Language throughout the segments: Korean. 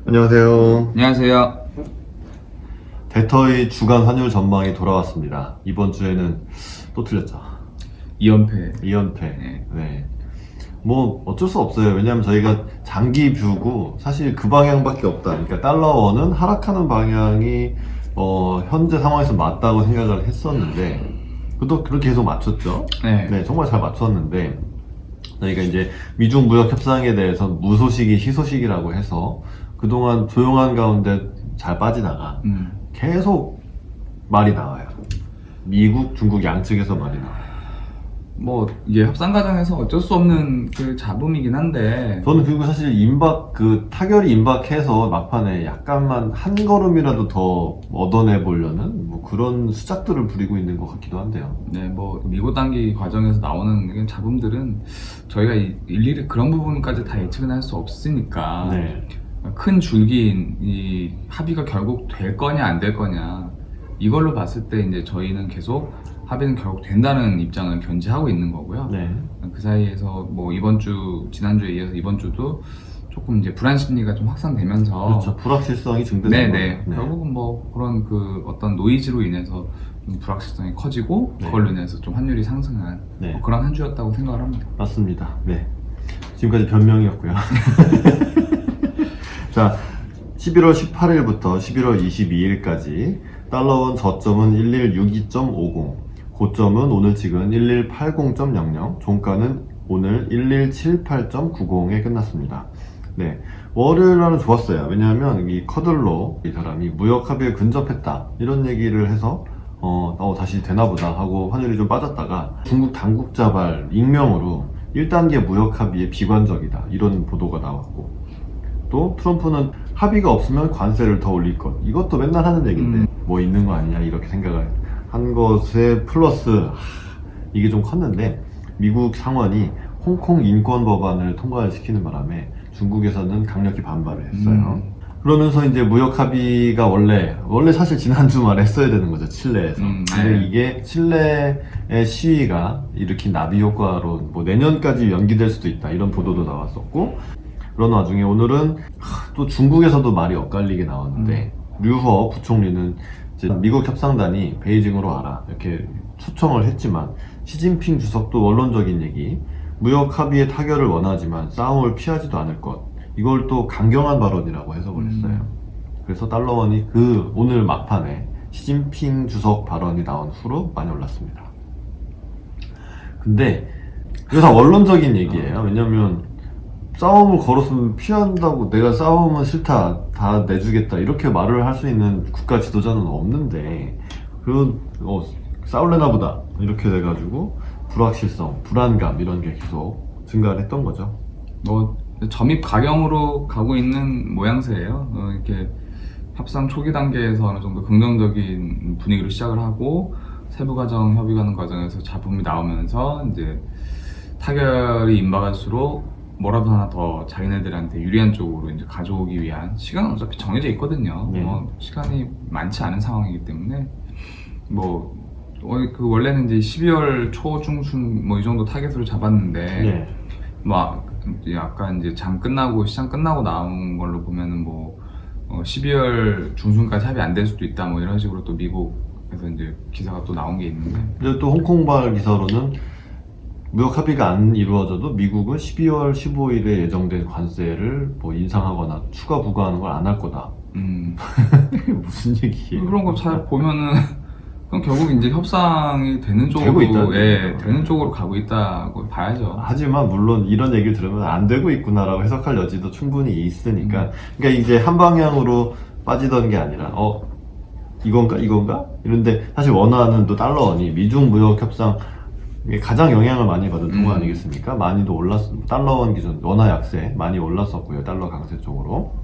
안녕하세요. 안녕하세요. 대터의 주간 환율 전망이 돌아왔습니다. 이번 주에는 또 틀렸죠. 2연패. 2연패. 네. 네. 뭐 어쩔 수 없어요. 왜냐하면 저희가 장기 뷰고 사실 그 방향밖에 없다. 그러니까 달러원은 하락하는 방향이 현재 상황에서 맞다고 생각을 했었는데 그것도 그렇게 계속 맞췄죠. 네. 네, 정말 잘 맞췄는데 저희가 이제 미중 무역 협상에 대해서 무소식이 희소식이라고 해서 그동안 조용한 가운데 잘 빠지다가 계속 말이 나와요. 미국, 중국 양측에서 말이 나와요. 뭐 이게 협상 과정에서 어쩔 수 없는 그 잡음이긴 한데 저는 그리고 사실 타결이 임박해서 막판에 약간만 한 걸음이라도 더 얻어내 보려는 뭐 그런 수작들을 부리고 있는 것 같기도 한데요. 네, 뭐 미고 단기 과정에서 나오는 이런 잡음들은 저희가 일일이 그런 부분까지 다 예측은 할 수 없으니까 네. 큰 줄기인 이 합의가 결국 될 거냐 안 될 거냐 이걸로 봤을 때 이제 저희는 계속 합의는 결국 된다는 입장을 견지하고 있는 거고요. 네. 그 사이에서 뭐 지난주에 이어서 이번 주도 조금 이제 불안 심리가 좀 확산되면서 그렇죠. 불확실성이 증대되는 네네. 거죠. 네. 결국은 뭐 그런 그 어떤 노이즈로 인해서 좀 불확실성이 커지고 네. 그걸로 인해서 좀 환율이 상승한 네. 뭐 그런 한 주였다고 생각을 합니다. 맞습니다. 네. 지금까지 변명이었고요. 자, 11월 18일부터 11월 22일까지 달러원 저점은 1162.50, 고점은 오늘 찍은 1180.00, 종가는 오늘 1178.90에 끝났습니다. 네. 월요일 날은 좋았어요. 왜냐하면 이 커들로 이 사람이 무역 합의에 근접했다 이런 얘기를 해서 다시 되나보다 하고 환율이 좀 빠졌다가 중국 당국자발 익명으로 1단계 무역 합의에 비관적이다 이런 보도가 나왔고, 또 트럼프는 합의가 없으면 관세를 더 올릴 것, 이것도 맨날 하는 얘기인데 뭐 있는 거 아니냐 이렇게 생각을 한 것에 플러스 이게 좀 컸는데 미국 상원이 홍콩 인권 법안을 통과를 시키는 바람에 중국에서는 강력히 반발을 했어요. 그러면서 이제 무역 합의가 원래 사실 지난 주말에 했어야 되는 거죠, 칠레에서. 근데 이게 칠레의 시위가 일으킨 나비 효과로 뭐 내년까지 연기될 수도 있다 이런 보도도 나왔었고, 그런 와중에 오늘은 또 중국에서도 말이 엇갈리게 나왔는데 류허 부총리는 이제 미국 협상단이 베이징으로 와라 이렇게 초청을 했지만 시진핑 주석도 원론적인 얘기, 무역 합의의 타결을 원하지만 싸움을 피하지도 않을 것, 이걸 또 강경한 발언이라고 해석을 했어요. 그래서 달러원이 오늘 막판에 시진핑 주석 발언이 나온 후로 많이 올랐습니다. 근데 이거 다 원론적인 얘기예요. 왜냐면 싸움을 걸었으면 피한다고, 내가 싸움은 싫다, 다 내주겠다 이렇게 말을 할 수 있는 국가 지도자는 없는데 싸울래나 보다 이렇게 돼가지고 불확실성, 불안감 이런 게 계속 증가를 했던 거죠. 뭐 점입 가경으로 가고 있는 모양새예요. 이렇게 협상 초기 단계에서 어느 정도 긍정적인 분위기로 시작을 하고 세부 과정 협의하는 과정에서 잡음이 나오면서 이제 타결이 임박할수록 뭐라도 하나 더 자기네들한테 유리한 쪽으로 이제 가져오기 위한 시간은 어차피 정해져 있거든요. 네. 시간이 많지 않은 상황이기 때문에 원래는 이제 12월 초 중순 뭐 이 정도 타겟으로 잡았는데 네. 막 약간 이제 시장 끝나고 나온 걸로 보면은 12월 중순까지 합의 안 될 수도 있다 뭐 이런 식으로 또 미국에서 이제 기사가 또 나온 게 있는데, 근데 또 홍콩발 기사로는 무역 합의가 안 이루어져도 미국은 12월 15일에 예정된 관세를 뭐 인상하거나 추가 부과하는 걸 안 할 거다. 무슨 얘기예요? 그런 거 잘 보면은 그럼 결국 이제 협상이 되는 되고 있다는 쪽으로 얘기죠. 되는 쪽으로 가고 있다고 봐야죠. 하지만 물론 이런 얘기를 들으면 안 되고 있구나라고 해석할 여지도 충분히 있으니까, 그러니까 이제 한 방향으로 빠지던 게 아니라 이건가 이런데 사실 원화는 또 달러원이 미중 무역 협상 가장 영향을 많이 받은 통화 아니겠습니까? 많이도 달러원 기준 원화 약세 많이 올랐었고요, 달러 강세 쪽으로.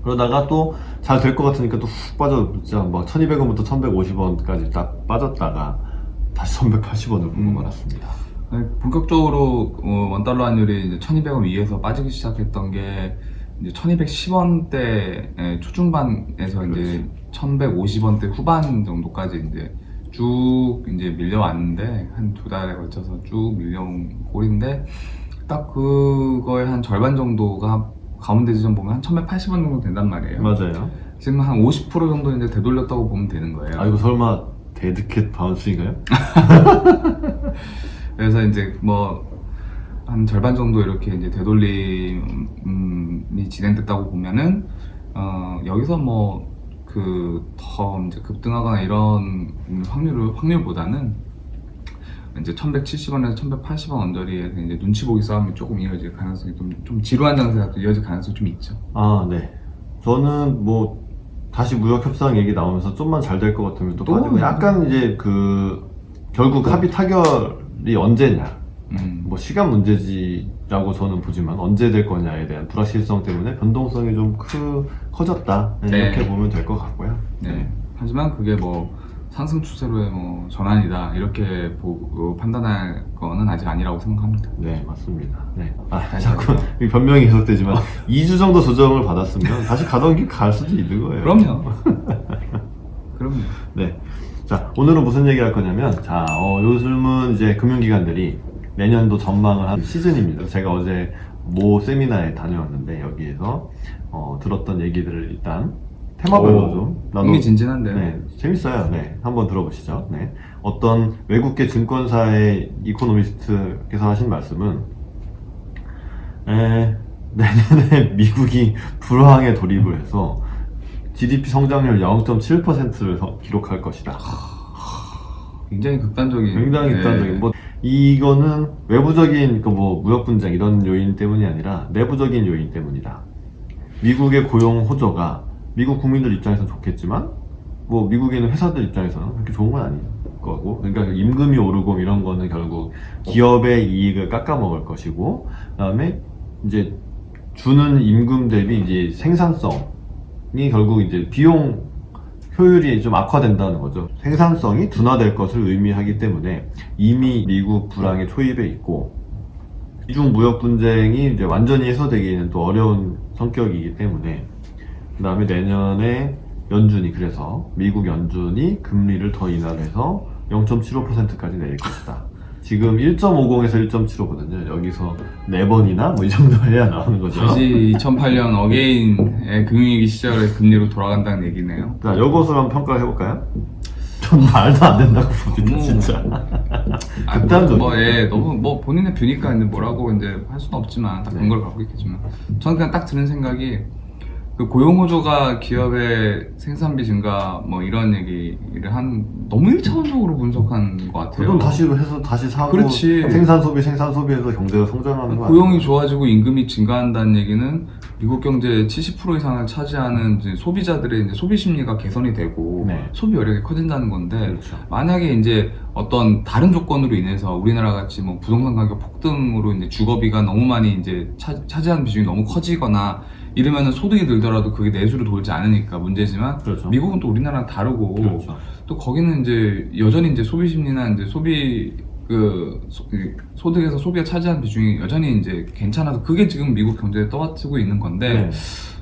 그러다가 또 잘 될 것 같으니까 또 훅 진짜 막 1200원부터 1150원까지 딱 빠졌다가 다시 1180원을 보고 말았습니다. 본격적으로 원달러 환율이 이제 1200원 위에서 빠지기 시작했던 게 이제 1210원대 초중반에서 이제 1150원대 후반 정도까지 이제 쭉 이제 밀려왔는데, 한 2달에 걸쳐서 쭉 밀려온 꼴인데, 딱 그거의 한 절반 정도가 가운데 지점 보면 한 1180원 정도 된단 말이에요. 맞아요. 지금 한 50% 정도 이제 되돌렸다고 보면 되는 거예요. 아, 이거 설마 데드캣 바운스인가요? 그래서 이제 뭐 한 절반 정도 이렇게 이제 되돌림이 진행됐다고 보면은 여기서 뭐 그 더 이제 급등하거나 이런 확률보다는 이제 1170원에서 1180원 언저리에서 이제 눈치 보기 싸움이 조금 이어질 가능성이 좀 지루한 장세가 또 이어질 가능성이 좀 있죠. 아, 네. 저는 뭐 다시 무역 협상 얘기 나오면서 좀만 잘 될 것 같으면 또 빠지고 약간 이제 그 결국 합의 타결이 언제냐, 뭐 시간 문제지라고 저는 보지만 언제 될 거냐에 대한 불확실성 때문에 변동성이 좀 커졌다, 이렇게 보면 될 것 같고요. 네. 하지만 그게 뭐 상승 추세로의 뭐 전환이다 이렇게 판단할 거는 아직 아니라고 생각합니다. 네, 맞습니다. 네. 아, 자꾸 이 변명이 계속되지만 2주 정도 조정을 받았으면 다시 가던 길 갈 수도 있는 거예요. 그럼요. 그럼요. 네. 자, 오늘은 무슨 얘기 할 거냐면, 자, 요즘은 이제 금융기관들이 내년도 전망을 하는 시즌입니다. 제가 어제 모 세미나에 다녀왔는데, 여기에서, 들었던 얘기들을 일단 테마별로 좀 흥미진진한데요. 네, 재밌어요. 네, 한번 들어보시죠. 네. 어떤 외국계 증권사의 이코노미스트께서 하신 말씀은, 내년에 미국이 불황에 돌입을 해서 GDP 성장률 0.7%를 기록할 것이다. 굉장히 극단적인. 굉장히 극단적인. 뭐 이거는 외부적인 그 뭐 무역 분쟁 이런 요인 때문이 아니라 내부적인 요인 때문이다. 미국의 고용 호조가 미국 국민들 입장에서는 좋겠지만 뭐 미국에 있는 회사들 입장에서는 그렇게 좋은 건 아닐 거고, 그러니까 임금이 오르고 이런 거는 결국 기업의 이익을 깎아먹을 것이고, 그다음에 이제 주는 임금 대비 이제 생산성이 결국 이제 비용 효율이 좀 악화된다는 거죠. 생산성이 둔화될 것을 의미하기 때문에 이미 미국 불황의 초입에 있고, 미중 무역 분쟁이 이제 완전히 해소되기는 또 어려운 성격이기 때문에, 그 다음에 내년에 연준이, 그래서 미국 연준이 금리를 더 인하해서 0.75%까지 내릴 것이다. 지금 1.50에서 1.75거든요. 여기서 4번이나 뭐 이 정도 해야 나오는 거죠. 다시 2008년 어게인의 금융위기 시절의 금리로 돌아간다는 얘기네요. 자, 요것을 한번 평가를 해볼까요? 전 말도 안 된다고 봅니다, 너무- 진짜. 아, 극단적이에요. 너무 뭐 본인의 뷰니까 이제 뭐라고 이제 할 수는 없지만 딱 근거를 갖고 있겠지만, 저는 그냥 딱 드는 생각이, 그 고용호조가 기업의 생산비 증가 뭐 이런 얘기를 너무 1차원적으로 분석한 것 같아요. 그럼 다시 해서 다시 사고, 그렇지. 생산 소비해서 경제가 성장하는 거 고용이 아니에요? 좋아지고 임금이 증가한다는 얘기는 미국 경제의 70% 이상을 차지하는 이제 소비자들의 이제 소비 심리가 개선이 되고 네. 소비 여력이 커진다는 건데, 그렇죠. 만약에 이제 어떤 다른 조건으로 인해서 우리나라 같이 뭐 부동산 가격 폭등으로 이제 주거비가 너무 많이 이제 차지하는 비중이 너무 커지거나 이러면은 소득이 늘더라도 그게 내수로 돌지 않으니까 문제지만, 그렇죠. 미국은 또 우리나라랑 다르고, 그렇죠. 또 거기는 이제 여전히 이제 소비 심리나 이제 소득에서 소비가 차지하는 비중이 여전히 이제 괜찮아서 그게 지금 미국 경제에 떠받치고 있는 건데, 네.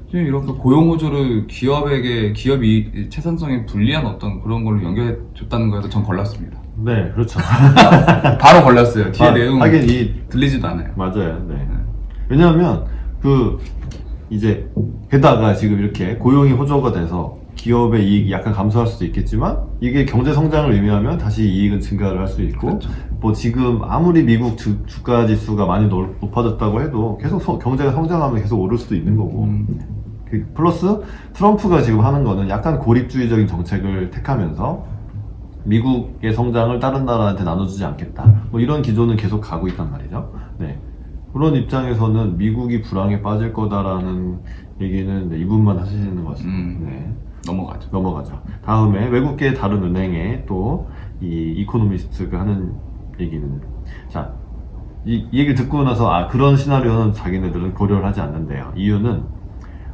지금 이렇게 고용호조를 기업이 채산성에 불리한 어떤 그런 걸로 연결해 줬다는 거에서 전 걸렸습니다. 네, 그렇죠. 바로 걸렸어요. 뒤에 내용 하긴 들리지도 않아요. 맞아요. 네. 왜냐하면 이제 게다가 지금 이렇게 고용이 호조가 돼서 기업의 이익이 약간 감소할 수도 있겠지만, 이게 경제 성장을 의미하면 다시 이익은 증가를 할 수 있고, 그렇죠. 뭐 지금 아무리 미국 주가 지수가 많이 높아졌다고 해도 계속 경제가 성장하면 계속 오를 수도 있는 거고, 플러스 트럼프가 지금 하는 거는 약간 고립주의적인 정책을 택하면서 미국의 성장을 다른 나라한테 나눠주지 않겠다, 뭐 이런 기조는 계속 가고 있단 말이죠. 네. 그런 입장에서는 미국이 불황에 빠질 거다라는 얘기는 이분만 하시는 것 같습니다. 네. 넘어가죠. 다음에 외국계 다른 은행의 또 이 이코노미스트가 하는 얘기는, 자, 이 얘기를 듣고 나서 그런 시나리오는 자기네들은 고려를 하지 않는데요. 이유는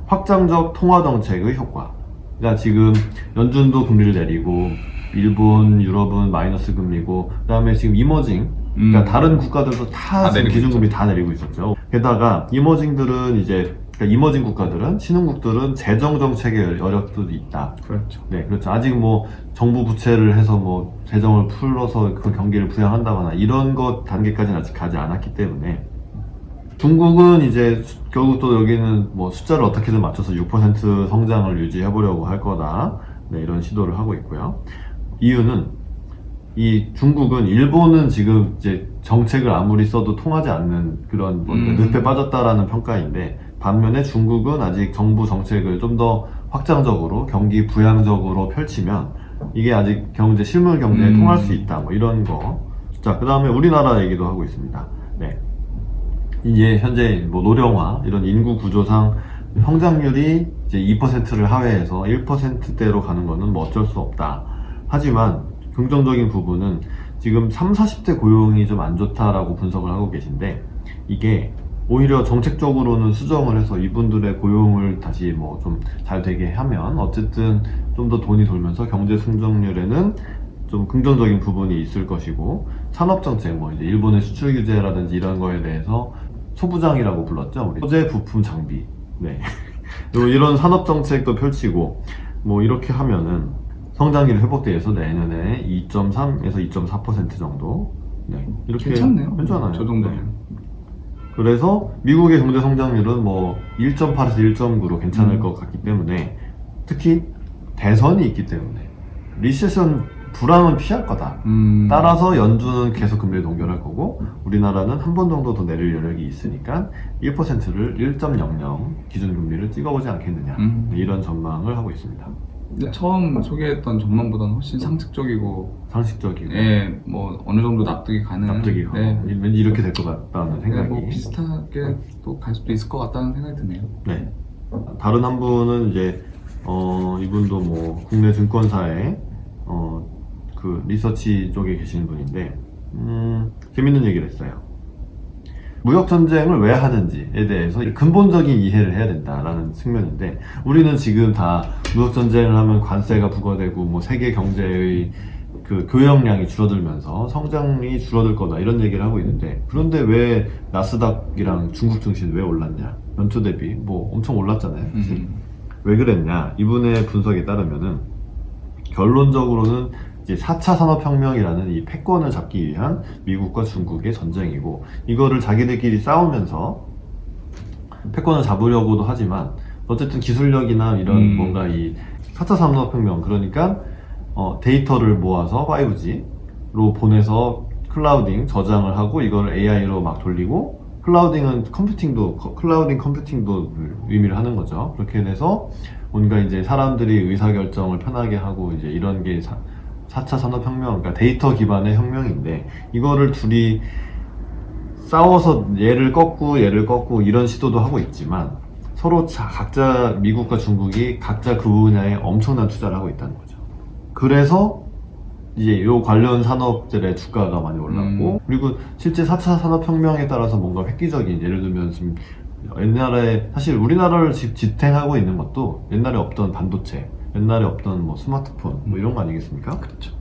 확장적 통화 정책의 효과. 그러니까 지금 연준도 금리를 내리고, 일본, 유럽은 마이너스 금리고, 그다음에 지금 이머징, 그러니까 다른 국가들도 다 지금 기준금리 다 내리고 있었죠. 게다가 그러니까 이머징 국가들은, 신흥국들은 재정 정책의 여력도 있다. 그렇죠. 네, 그렇죠. 아직 뭐 정부 부채를 해서 뭐 재정을 풀어서 그 경기를 부양한다거나 이런 것 단계까지는 아직 가지 않았기 때문에, 중국은 이제 결국 또 여기는 뭐 숫자를 어떻게든 맞춰서 6% 성장을 유지해 보려고 할 거다. 네, 이런 시도를 하고 있고요. 이유는 이 중국은 일본은 지금 이제 정책을 아무리 써도 통하지 않는 그런 뭐 늪에 빠졌다라는 평가인데, 반면에 중국은 아직 정부 정책을 좀 더 확장적으로 경기 부양적으로 펼치면 이게 아직 경제 실물 경제에 통할 수 있다. 뭐 이런 거. 자, 그다음에 우리나라 얘기도 하고 있습니다. 네. 이제 현재 뭐 노령화 이런 인구 구조상 성장률이 이제 2%를 하회해서 1%대로 가는 거는 뭐 어쩔 수 없다. 하지만 긍정적인 부분은 지금 30, 40대 고용이 좀 안 좋다라고 분석을 하고 계신데, 이게 오히려 정책적으로는 수정을 해서 이분들의 고용을 다시 뭐 좀 잘 되게 하면 어쨌든 좀 더 돈이 돌면서 경제 성장률에는 좀 긍정적인 부분이 있을 것이고, 산업정책 뭐 이제 일본의 수출 규제라든지 이런 거에 대해서 소부장이라고 불렀죠. 우리 소재, 부품, 장비. 네. 이런 산업정책도 펼치고 뭐 이렇게 하면은 성장률이 회복돼서 내년에 2.3에서 2.4% 정도. 네. 이렇게 괜찮네요. 괜찮아요. 저 정도면. 네. 그래서 미국의 경제 성장률은 뭐 1.8에서 1.9로 괜찮을 것 같기 때문에, 특히 대선이 있기 때문에 리세션 불황은 피할 거다. 따라서 연준은 계속 금리를 동결할 거고, 우리나라는 한 번 정도 더 내릴 여력이 있으니까 1%를 1.00 기준금리를 찍어보지 않겠느냐. 이런 전망을 하고 있습니다. 근데 처음 소개했던 전망보다는 훨씬 상식적이고, 상식적이고 예, 뭐 어느 정도 납득이 가는. 납득이 가고, 네. 왠지 이렇게 될 것 같다는 생각이. 뭐 비슷하게 또 갈 수도 있을 것 같다는 생각이 드네요. 네. 다른 한 분은 이제 이분도 뭐 국내 증권사에 그 리서치 쪽에 계시는 분인데, 재밌는 얘기를 했어요. 무역 전쟁을 왜 하는지에 대해서 근본적인 이해를 해야 된다라는 측면인데, 우리는 지금 다 무역 전쟁을 하면 관세가 부과되고 뭐 세계 경제의 그 교역량이 줄어들면서 성장이 줄어들 거다 이런 얘기를 하고 있는데, 그런데 왜 나스닥이랑 중국 증시는 왜 올랐냐? 연초 대비 뭐 엄청 올랐잖아요. 사실. 왜 그랬냐? 이분의 분석에 따르면은 결론적으로는 이제 4차 산업혁명이라는 이 패권을 잡기 위한 미국과 중국의 전쟁이고, 이거를 자기들끼리 싸우면서 패권을 잡으려고도 하지만 어쨌든 기술력이나 이런 뭔가 이 4차 산업혁명, 그러니까 데이터를 모아서 5G로 보내서 클라우딩 저장을 하고 이걸 AI로 막 돌리고, 클라우딩 컴퓨팅도 의미를 하는 거죠. 그렇게 돼서 뭔가 이제 사람들이 의사결정을 편하게 하고, 이제 이런 게 4차 산업혁명, 그러니까 데이터 기반의 혁명인데, 이거를 둘이 싸워서 얘를 꺾고 이런 시도도 하고 있지만, 서로 각자 미국과 중국이 각자 그 분야에 엄청난 투자를 하고 있다는 거죠. 그래서 이제 요 관련 산업들의 주가가 많이 올랐고, 그리고 실제 4차 산업혁명에 따라서 뭔가 획기적인, 예를 들면 지금 옛날에 사실 우리나라를 지탱하고 있는 것도 옛날에 없던 반도체, 옛날에 없던 뭐 스마트폰 뭐 이런 거 아니겠습니까? 그렇죠.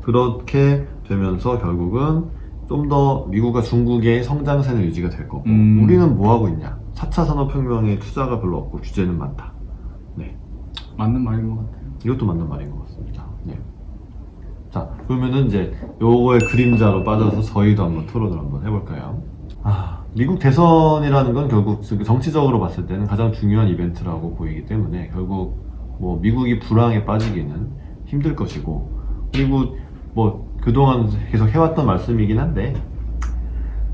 그렇게 되면서 결국은 좀 더 미국과 중국의 성장세는 유지가 될 거고, 우리는 뭐 하고 있냐? 4차 산업혁명에 투자가 별로 없고 규제는 많다. 네. 맞는 말인 것 같아요. 이것도 맞는 말인 것 같습니다. 네. 자, 그러면은 이제 요거의 그림자로 빠져서 저희도 한번 토론을 한번 해볼까요? 미국 대선이라는 건 결국 정치적으로 봤을 때는 가장 중요한 이벤트라고 보이기 때문에, 결국 뭐 미국이 불황에 빠지기는 힘들 것이고, 그리고 뭐 그동안 계속 해왔던 말씀이긴 한데,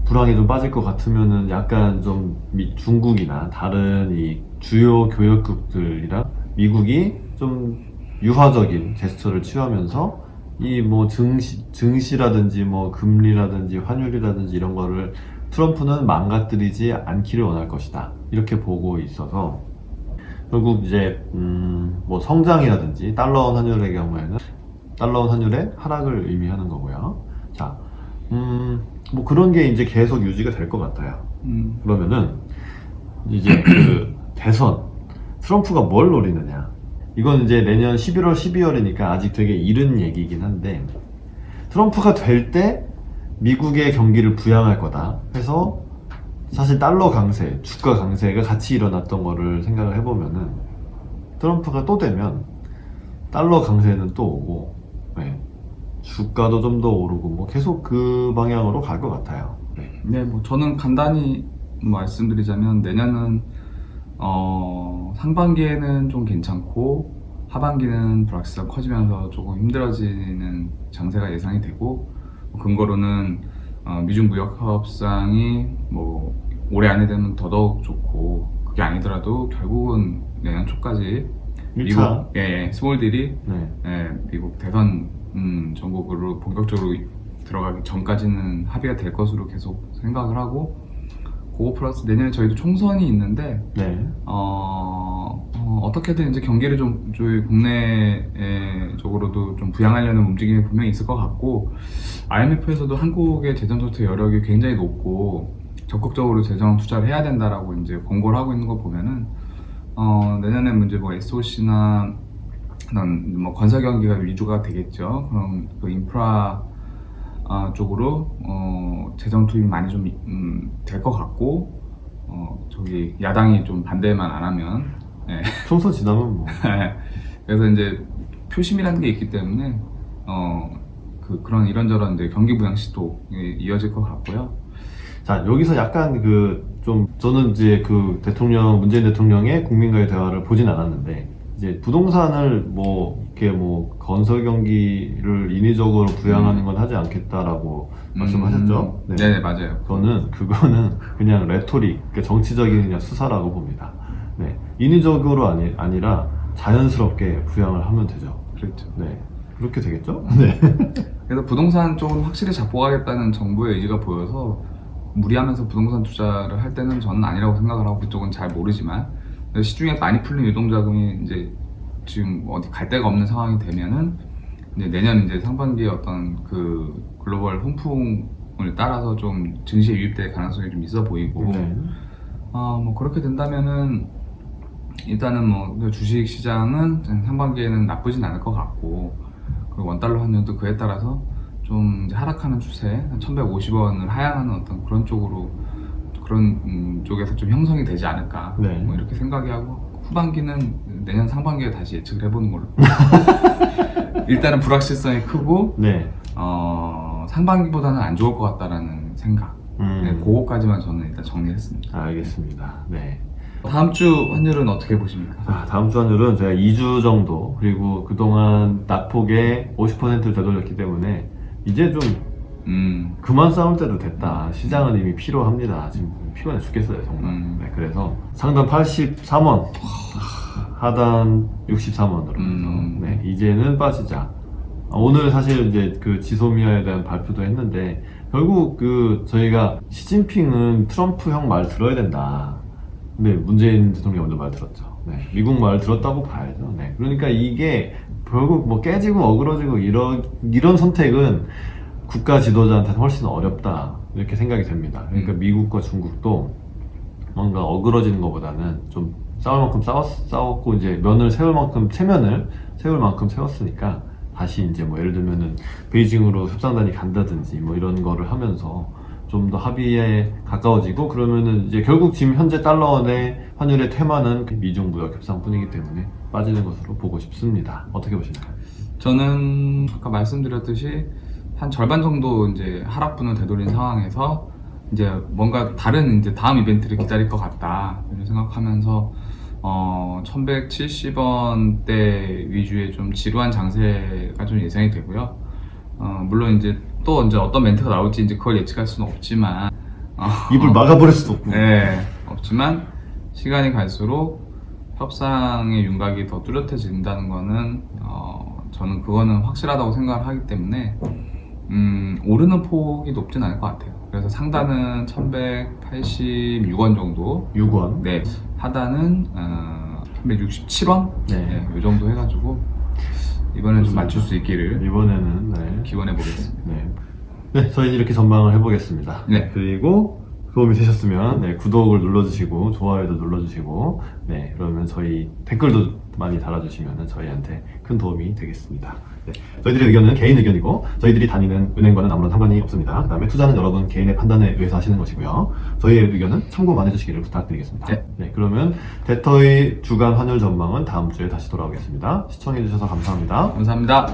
불황에 좀 빠질 것 같으면은 약간 좀 중국이나 다른 이 주요 교역국들이랑 미국이 좀 유화적인 제스처를 취하면서 이 뭐 증시라든지 뭐 금리라든지 환율이라든지 이런 거를 트럼프는 망가뜨리지 않기를 원할 것이다, 이렇게 보고 있어서 결국 이제 뭐 성장이라든지 달러원 환율의 경우에는 달러원 환율의 하락을 의미하는 거고요. 자, 뭐 그런 게 이제 계속 유지가 될 것 같아요. 그러면은 이제 그 대선, 트럼프가 뭘 노리느냐? 이건 이제 내년 11월, 12월이니까 아직 되게 이른 얘기이긴 한데, 트럼프가 될 때 미국의 경기를 부양할 거다 해서 사실 달러 강세, 주가 강세가 같이 일어났던 거를 생각을 해보면은, 트럼프가 또 되면 달러 강세는 또 오고, 네. 주가도 좀 더 오르고, 뭐 계속 그 방향으로 갈 것 같아요. 네. 네, 뭐 저는 간단히 말씀드리자면 내년은 상반기에는 좀 괜찮고 하반기는 불확실성 커지면서 조금 힘들어지는 장세가 예상이 되고 근거로는 미중 무역 협상이 뭐 올해 안에 되면 더더욱 좋고 그게 아니더라도 결국은 내년 초까지 미국 1차. 스몰 딜이 네. 미국 대선 전국으로 본격적으로 들어가기 전까지는 합의가 될 것으로 계속 생각을 하고 그거 플러스 내년에 저희도 총선이 있는데 네. 어떻게든 이제 경기를 좀 저희 국내 쪽으로도 좀 부양하려는 움직임이 분명히 있을 것 같고 IMF에서도 한국의 재정 정책 여력이 굉장히 높고 적극적으로 재정 투자를 해야 된다라고 이제 권고를 하고 있는 거 보면은 내년에 문제 뭐 SOC나 뭐 건설 경기가 위주가 되겠죠. 그럼 그 인프라 쪽으로 재정 투입이 많이 좀 될 것 같고 저기 야당이 좀 반대만 안 하면 총선 지나면 뭐. 그래서 이제 표심이라는 게 있기 때문에 그런 이런저런 이제 경기 부양 시도 이어질 것 같고요. 자, 여기서 약간 저는 이제 문재인 대통령의 국민과의 대화를 보진 않았는데, 이제 부동산을 이렇게 건설 경기를 인위적으로 부양하는 건 하지 않겠다라고 말씀하셨죠? 네, 맞아요. 그거는 그냥 레토릭, 그러니까 정치적인 그냥 수사라고 봅니다. 네. 인위적으로 아니라 자연스럽게 부양을 하면 되죠. 그렇죠. 네. 그렇게 되겠죠? 네. 그래서 부동산 쪽은 확실히 잡고 가겠다는 정부의 의지가 보여서 무리하면서 부동산 투자를 할 때는 저는 아니라고 생각을 하고 그쪽은 잘 모르지만 시중에 많이 풀린 유동자금이 이제 지금 어디 갈 데가 없는 상황이 되면은 이제 내년 이제 상반기에 어떤 그 글로벌 훈풍을 따라서 좀 증시에 유입될 가능성이 좀 있어 보이고 네. 뭐 그렇게 된다면은 일단은 뭐 주식 시장은 상반기에는 나쁘진 않을 것 같고 그리고 원달러 환율도 그에 따라서 좀 이제 하락하는 추세, 한 1,150원을 하향하는 어떤 그런 쪽으로 그런 쪽에서 좀 형성이 되지 않을까 네. 뭐 이렇게 생각이 하고 후반기는 내년 상반기에 다시 예측을 해보는 걸로. 일단은 불확실성이 크고 네. 상반기보다는 안 좋을 것 같다라는 생각. 네, 그거까지만 저는 일단 정리했습니다. 알겠습니다. 네. 다음 주 환율은 어떻게 보십니까? 다음 주 환율은 제가 2주 정도, 그리고 그동안 낙폭의 50%를 되돌렸기 때문에 이제 좀 그만 싸울 때도 됐다. 시장은 이미 피로합니다. 지금 피곤해 죽겠어요, 정말. 네, 그래서 상단 83원, 하단 63원으로 해서 네, 이제는 빠지자. 오늘 사실 이제 그 지소미아에 대한 발표도 했는데 결국 저희가 시진핑은 트럼프 형 말 들어야 된다. 근데 문재인 대통령이 먼저 말 들었죠. 네, 미국 말 들었다고 봐야죠. 네, 그러니까 이게 결국 깨지고 어그러지고 이런 선택은 국가 지도자한테는 훨씬 어렵다 이렇게 생각이 됩니다. 그러니까 미국과 중국도 뭔가 어그러지는 것보다는 좀 싸울 만큼 싸웠고 이제 면을 세울 만큼 세웠으니까 다시 이제 예를 들면은 베이징으로 협상단이 간다든지 이런 거를 하면서 좀 더 합의에 가까워지고 그러면은 이제 결국 지금 현재 달러원의 환율의 테마는 미중 무역 협상뿐이기 때문에 빠지는 것으로 보고 싶습니다. 어떻게 보시나요? 저는 아까 말씀드렸듯이 한 절반 정도 이제 하락분을 되돌린 상황에서 이제 뭔가 다른 이제 다음 이벤트를 기다릴 것 같다 이런 생각하면서 1170원대 위주의 좀 지루한 장세가 좀 예상이 되고요. 물론 이제 또 이제 어떤 멘트가 나올지 이제 그걸 예측할 수는 없지만 입을 막아버릴 수도 없고. 네, 없지만 시간이 갈수록 협상의 윤곽이 더 뚜렷해진다는 거는 저는 그거는 확실하다고 생각을 하기 때문에 오르는 폭이 높진 않을 것 같아요. 그래서 상단은 1186원 정도, 6원. 네, 하단은 1167원, 네. 이 정도 해가지고 이번엔 좀 맞출 수 있기를 이번에는 네. 기원해 보겠습니다. 네, 저희는 이렇게 전망을 해보겠습니다. 네. 그리고 도움이 되셨으면 네, 구독을 눌러주시고 좋아요도 눌러주시고 네, 그러면 저희 댓글도 많이 달아주시면 저희한테 큰 도움이 되겠습니다. 네, 저희들의 의견은 개인 의견이고 저희들이 다니는 은행과는 아무런 상관이 없습니다. 그 다음에 투자는 여러분 개인의 판단에 의해서 하시는 것이고요. 저희의 의견은 참고만 해주시기를 부탁드리겠습니다. 네. 그러면 데터의 주간 환율 전망은 다음 주에 다시 돌아오겠습니다. 시청해주셔서 감사합니다. 감사합니다.